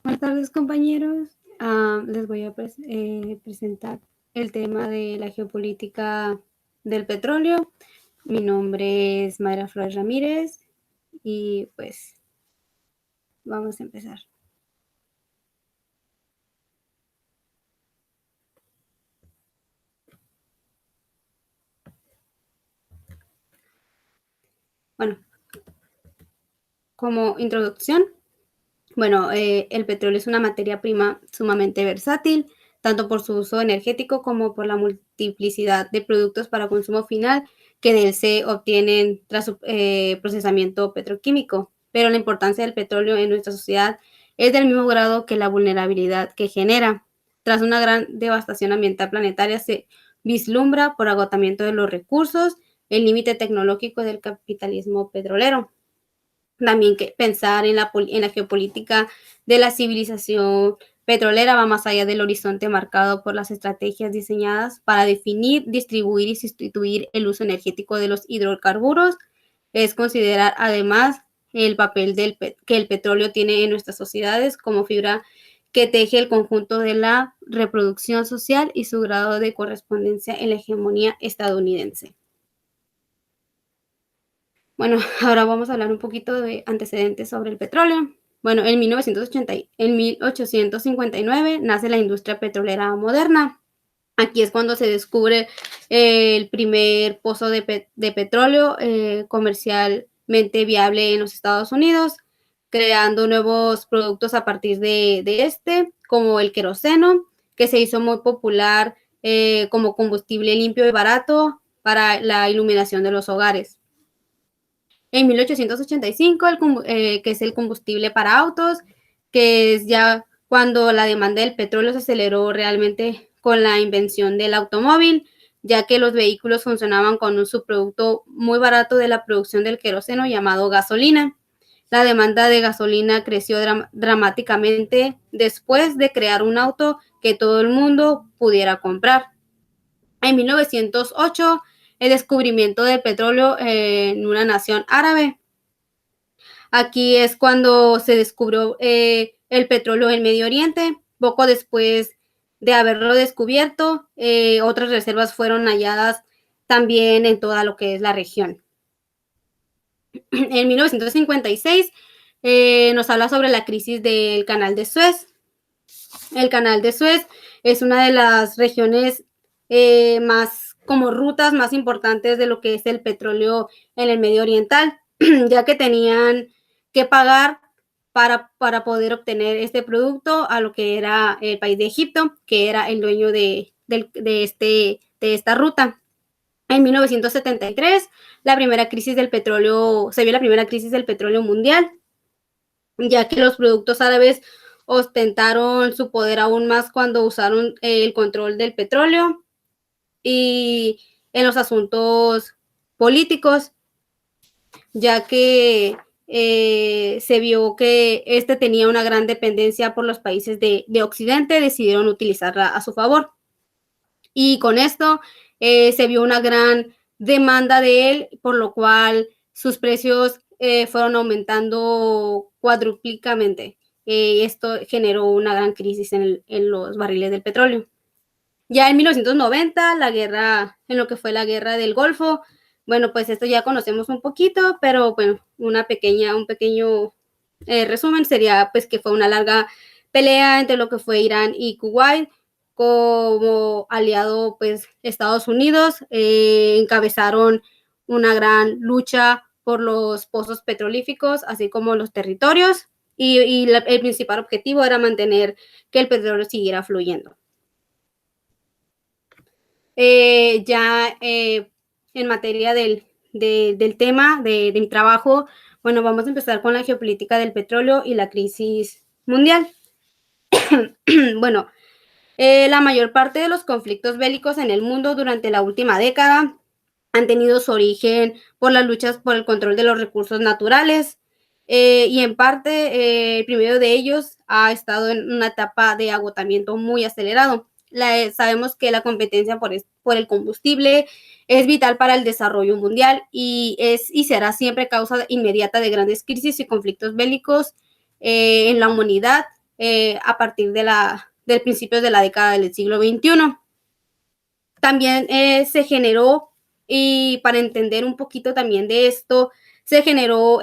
Buenas tardes, compañeros. Les voy a presentar el tema de la geopolítica del petróleo. Mi nombre es Mayra Flores Ramírez y pues vamos a empezar. Bueno, como introducción, el petróleo es una materia prima sumamente versátil, tanto por su uso energético como por la multiplicidad de productos para consumo final que de él se obtienen tras su procesamiento petroquímico. Pero la importancia del petróleo en nuestra sociedad es del mismo grado que la vulnerabilidad que genera. Tras una gran devastación ambiental planetaria se vislumbra por agotamiento de los recursos el límite tecnológico del capitalismo petrolero. También que pensar en la geopolítica de la civilización petrolera va más allá del horizonte marcado por las estrategias diseñadas para definir, distribuir y sustituir el uso energético de los hidrocarburos. Es considerar además el papel que el petróleo tiene en nuestras sociedades como fibra que teje el conjunto de la reproducción social y su grado de correspondencia en la hegemonía estadounidense. Bueno, ahora vamos a hablar un poquito de antecedentes sobre el petróleo. Bueno, en 1859 nace la industria petrolera moderna. Aquí es cuando se descubre el primer pozo de petróleo comercialmente viable en los Estados Unidos, creando nuevos productos a partir de este, como el queroseno, que se hizo muy popular como combustible limpio y barato para la iluminación de los hogares. En 1885, que es el combustible para autos, que es ya cuando la demanda del petróleo se aceleró realmente con la invención del automóvil, ya que los vehículos funcionaban con un subproducto muy barato de la producción del queroseno llamado gasolina. La demanda de gasolina creció dramáticamente después de crear un auto que todo el mundo pudiera comprar. En 1908, el descubrimiento del petróleo en una nación árabe. Aquí es cuando se descubrió el petróleo en Medio Oriente. Poco después de haberlo descubierto, otras reservas fueron halladas también en toda lo que es la región. En 1956 nos habla sobre la crisis del Canal de Suez. El Canal de Suez es una de las regiones más como rutas más importantes de lo que es el petróleo en el Medio Oriental, ya que tenían que pagar para poder obtener este producto a lo que era el país de Egipto, que era el dueño de esta ruta. En 1973, la primera crisis del petróleo, se vio la primera crisis del petróleo mundial, ya que los productos árabes ostentaron su poder aún más cuando usaron el control del petróleo y en los asuntos políticos, ya que se vio que este tenía una gran dependencia por los países de Occidente, decidieron utilizarla a su favor. Y con esto se vio una gran demanda de él, por lo cual sus precios fueron aumentando cuadruplicamente. Esto generó una gran crisis en los barriles del petróleo. Ya en 1990, en lo que fue la guerra del Golfo, bueno, pues esto ya conocemos un poquito, pero bueno, un pequeño resumen sería pues que fue una larga pelea entre lo que fue Irán y Kuwait, como aliado pues Estados Unidos encabezaron una gran lucha por los pozos petrolíferos, así como los territorios, y el principal objetivo era mantener que el petróleo siguiera fluyendo. En materia del tema de mi trabajo, bueno, vamos a empezar con la geopolítica del petróleo y la crisis mundial. Bueno, la mayor parte de los conflictos bélicos en el mundo durante la última década han tenido su origen por las luchas por el control de los recursos naturales y en parte el primero de ellos ha estado en una etapa de agotamiento muy acelerado. Sabemos que la competencia por el combustible es vital para el desarrollo mundial y será siempre causa inmediata de grandes crisis y conflictos bélicos en la humanidad a partir del principio de la década del siglo XXI. También se generó, y para entender un poquito también de esto, se generó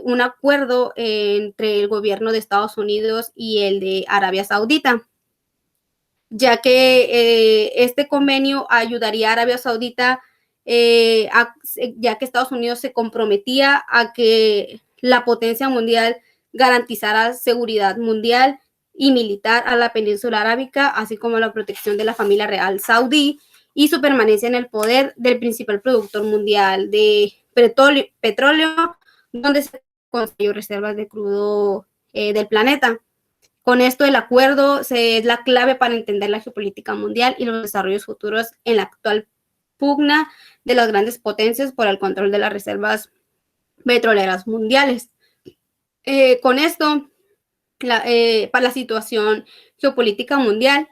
un acuerdo entre el gobierno de Estados Unidos y el de Arabia Saudita, ya que este convenio ayudaría a Arabia Saudita, ya que Estados Unidos se comprometía a que la potencia mundial garantizara seguridad mundial y militar a la península arábica, así como la protección de la familia real saudí y su permanencia en el poder del principal productor mundial de petróleo, donde se construyó reservas de crudo del planeta. Con esto, el acuerdo es la clave para entender la geopolítica mundial y los desarrollos futuros en la actual pugna de las grandes potencias por el control de las reservas petroleras mundiales. Con esto, para la situación geopolítica mundial,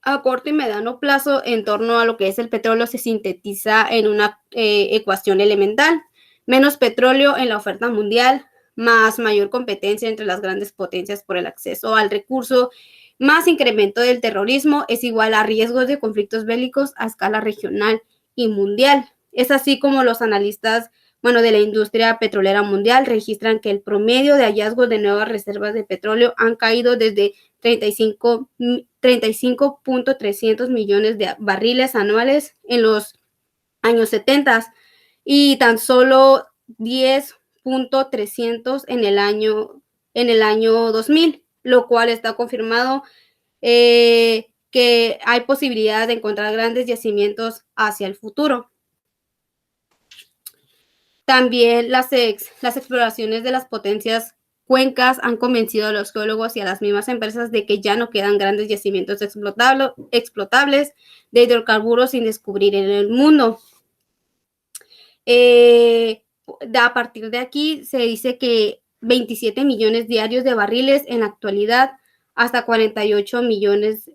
a corto y mediano plazo, en torno a lo que es el petróleo, se sintetiza en una ecuación elemental: menos petróleo en la oferta mundial, más mayor competencia entre las grandes potencias por el acceso al recurso, más incremento del terrorismo, es igual a riesgos de conflictos bélicos a escala regional y mundial. Es así como los analistas, de la industria petrolera mundial registran que el promedio de hallazgos de nuevas reservas de petróleo han caído desde 35.300 millones de barriles anuales en los años 70 y tan solo 10.300 en el año 2000, lo cual está confirmado que hay posibilidad de encontrar grandes yacimientos hacia el futuro. También las exploraciones de las potencias cuencas han convencido a los geólogos y a las mismas empresas de que ya no quedan grandes yacimientos explotables de hidrocarburos sin descubrir en el mundo. A partir de aquí se dice que 27 millones diarios de barriles en la actualidad, hasta 48 millones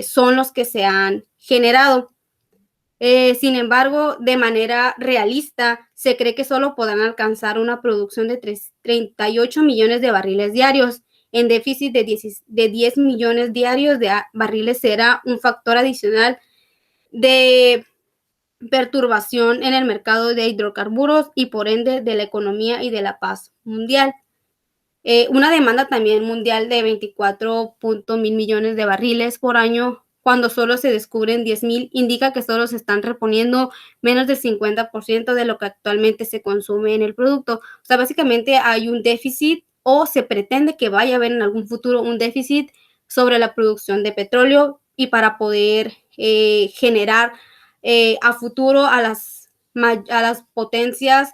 son los que se han generado. Sin embargo, de manera realista, se cree que solo podrán alcanzar una producción de 38 millones de barriles diarios. En déficit de 10 millones diarios de barriles será un factor adicional de perturbación en el mercado de hidrocarburos y por ende de la economía y de la paz mundial. Una demanda también mundial de 24.000 millones de barriles por año, cuando solo se descubren 10.000, indica que solo se están reponiendo menos del 50% de lo que actualmente se consume en el producto. O sea, básicamente hay un déficit, o se pretende que vaya a haber en algún futuro un déficit sobre la producción de petróleo, y para poder generar a futuro a las potencias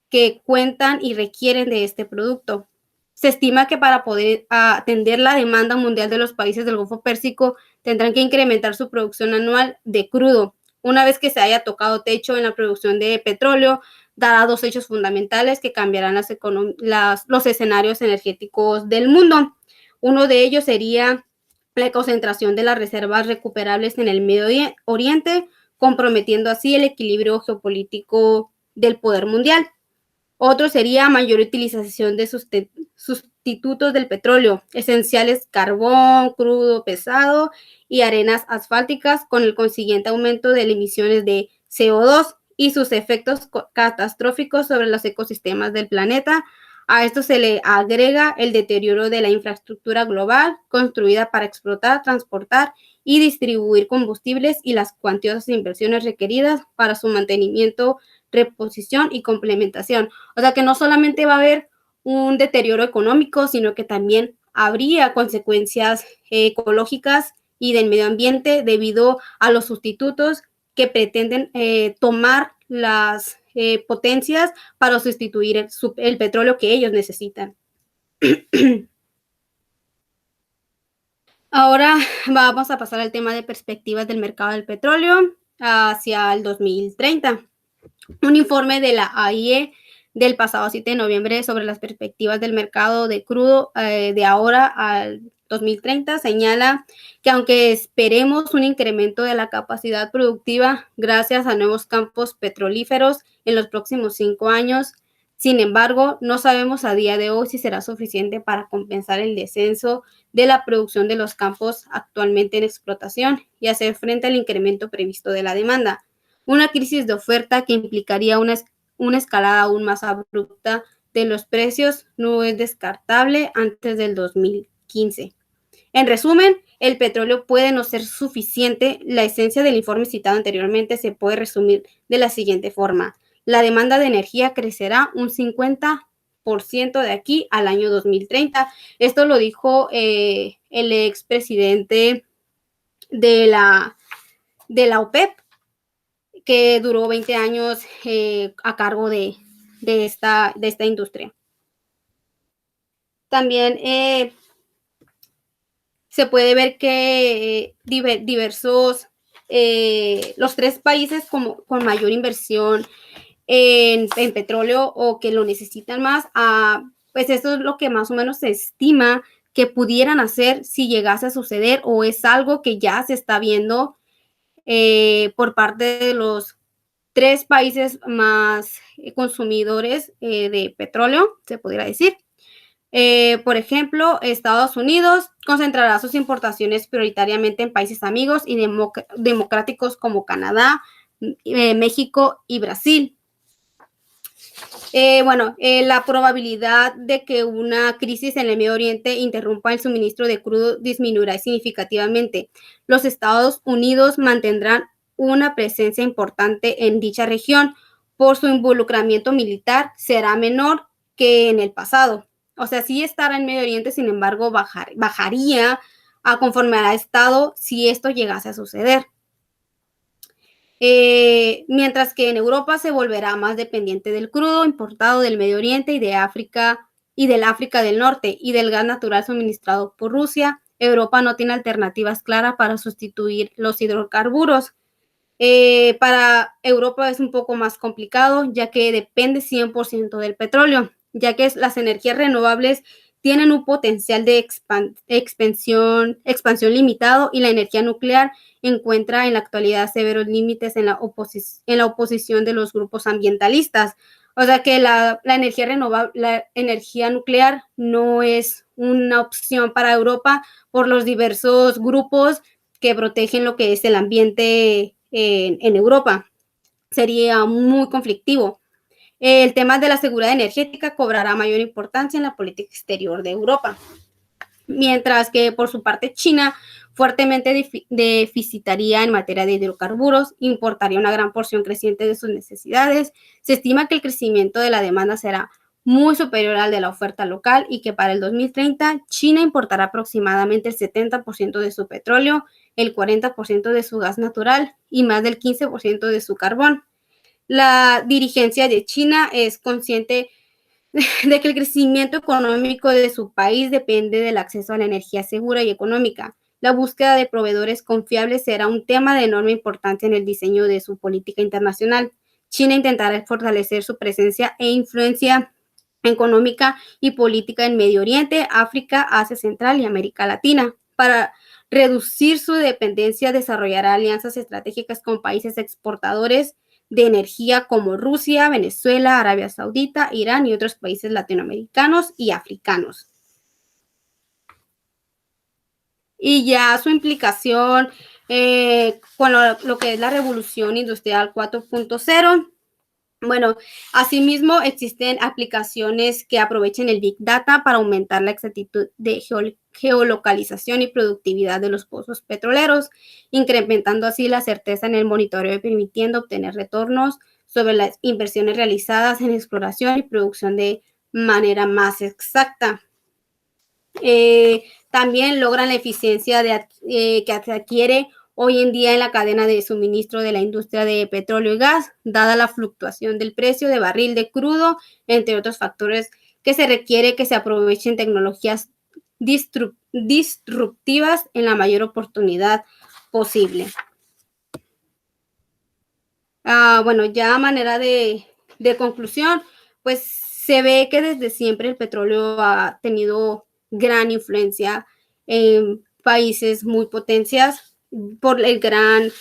que cuentan y requieren de este producto. Se estima que para poder atender la demanda mundial de los países del Golfo Pérsico tendrán que incrementar su producción anual de crudo. Una vez que se haya tocado techo en la producción de petróleo, dará dos hechos fundamentales que cambiarán los escenarios energéticos del mundo. Uno de ellos sería la concentración de las reservas recuperables en el Medio Oriente, comprometiendo así el equilibrio geopolítico del poder mundial. Otro sería mayor utilización de sustitutos del petróleo, esenciales carbón, crudo pesado y arenas asfálticas, con el consiguiente aumento de las emisiones de CO2 y sus efectos catastróficos sobre los ecosistemas del planeta. A esto se le agrega el deterioro de la infraestructura global construida para explotar, transportar y distribuir combustibles y las cuantiosas inversiones requeridas para su mantenimiento, reposición y complementación. O sea que no solamente va a haber un deterioro económico, sino que también habría consecuencias ecológicas y del medio ambiente debido a los sustitutos que pretenden tomar las potencias para sustituir el petróleo que ellos necesitan. Ahora vamos a pasar al tema de perspectivas del mercado del petróleo hacia el 2030. Un informe de la AIE del pasado 7 de noviembre sobre las perspectivas del mercado de crudo de ahora al 2030 señala que aunque esperemos un incremento de la capacidad productiva gracias a nuevos campos petrolíferos en los próximos 5 años, Sin embargo, no sabemos a día de hoy si será suficiente para compensar el descenso de la producción de los campos actualmente en explotación y hacer frente al incremento previsto de la demanda. Una crisis de oferta que implicaría una escalada aún más abrupta de los precios no es descartable antes del 2015. En resumen, el petróleo puede no ser suficiente. La esencia del informe citado anteriormente se puede resumir de la siguiente forma. La demanda de energía crecerá un 50% de aquí al año 2030. Esto lo dijo el expresidente de la OPEP, que duró 20 años a cargo de esta industria. También se puede ver que diversos, los 3 países con mayor inversión en petróleo o que lo necesitan más, pues eso es lo que más o menos se estima que pudieran hacer si llegase a suceder, o es algo que ya se está viendo por parte de los 3 países más consumidores de petróleo, se pudiera decir. Por ejemplo, Estados Unidos concentrará sus importaciones prioritariamente en países amigos y democráticos como Canadá, México y Brasil. La probabilidad de que una crisis en el Medio Oriente interrumpa el suministro de crudo disminuirá significativamente. Los Estados Unidos mantendrán una presencia importante en dicha región. Por su involucramiento militar será menor que en el pasado. O sea, sí estará en Medio Oriente, sin embargo, bajaría a conforme hará estado si esto llegase a suceder. Mientras que en Europa se volverá más dependiente del crudo importado del Medio Oriente y de África y del África del Norte y del gas natural suministrado por Rusia. Europa no tiene alternativas claras para sustituir los hidrocarburos. Para Europa es un poco más complicado, ya que depende 100% del petróleo, ya que las energías renovables tienen un potencial de expansión limitado, y la energía nuclear encuentra en la actualidad severos límites en la oposición de los grupos ambientalistas. O sea que la energía renovable, la energía nuclear no es una opción para Europa por los diversos grupos que protegen lo que es el ambiente en Europa. Sería muy conflictivo. El tema de la seguridad energética cobrará mayor importancia en la política exterior de Europa. Mientras que por su parte China fuertemente deficitaría en materia de hidrocarburos, importaría una gran porción creciente de sus necesidades. Se estima que el crecimiento de la demanda será muy superior al de la oferta local y que para el 2030 China importará aproximadamente el 70% de su petróleo, el 40% de su gas natural y más del 15% de su carbón. La dirigencia de China es consciente de que el crecimiento económico de su país depende del acceso a la energía segura y económica. La búsqueda de proveedores confiables será un tema de enorme importancia en el diseño de su política internacional. China intentará fortalecer su presencia e influencia económica y política en Medio Oriente, África, Asia Central y América Latina. Para reducir su dependencia, desarrollará alianzas estratégicas con países exportadores de energía como Rusia, Venezuela, Arabia Saudita, Irán y otros países latinoamericanos y africanos. Y ya su implicación con lo que es la revolución industrial 4.0. Bueno, asimismo existen aplicaciones que aprovechen el Big Data para aumentar la exactitud de geolocalización y productividad de los pozos petroleros, incrementando así la certeza en el monitoreo y permitiendo obtener retornos sobre las inversiones realizadas en exploración y producción de manera más exacta. También logran la eficiencia que se adquiere hoy en día en la cadena de suministro de la industria de petróleo y gas, dada la fluctuación del precio de barril de crudo, entre otros factores que se requiere que se aprovechen tecnologías disruptivas en la mayor oportunidad posible. Ya a manera de conclusión, pues se ve que desde siempre el petróleo ha tenido gran influencia en países muy potencias por el gran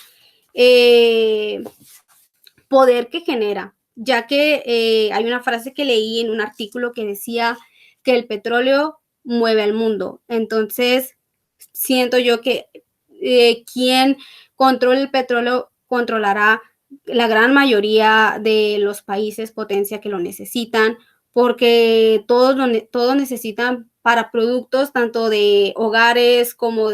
poder que genera. ya que hay una frase que leí en un artículo que decía que el petróleo mueve al mundo. Entonces, siento yo que quien controle el petróleo controlará la gran mayoría de los países potencia que lo necesitan, porque todos necesitan para productos tanto de hogares como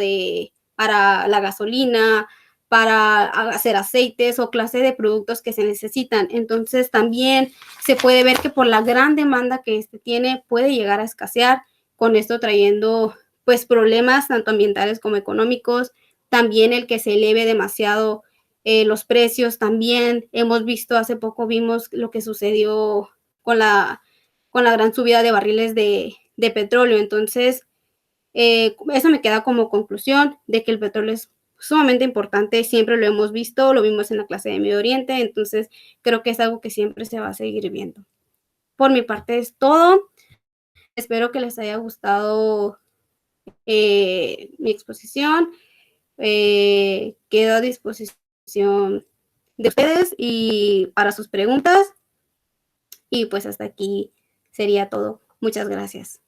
para la gasolina, para hacer aceites o clase de productos que se necesitan. Entonces también se puede ver que por la gran demanda que este tiene puede llegar a escasear, con esto trayendo pues problemas tanto ambientales como económicos. También el que se eleve demasiado los precios también. Hemos visto, hace poco vimos lo que sucedió con la, con la gran subida de barriles de petróleo. Entonces, eso me queda como conclusión de que el petróleo es sumamente importante, siempre lo hemos visto, lo vimos en la clase de Medio Oriente, entonces creo que es algo que siempre se va a seguir viendo. Por mi parte es todo. Espero que les haya gustado mi exposición. Quedo a disposición de ustedes y para sus preguntas. Y pues hasta aquí sería todo. Muchas gracias.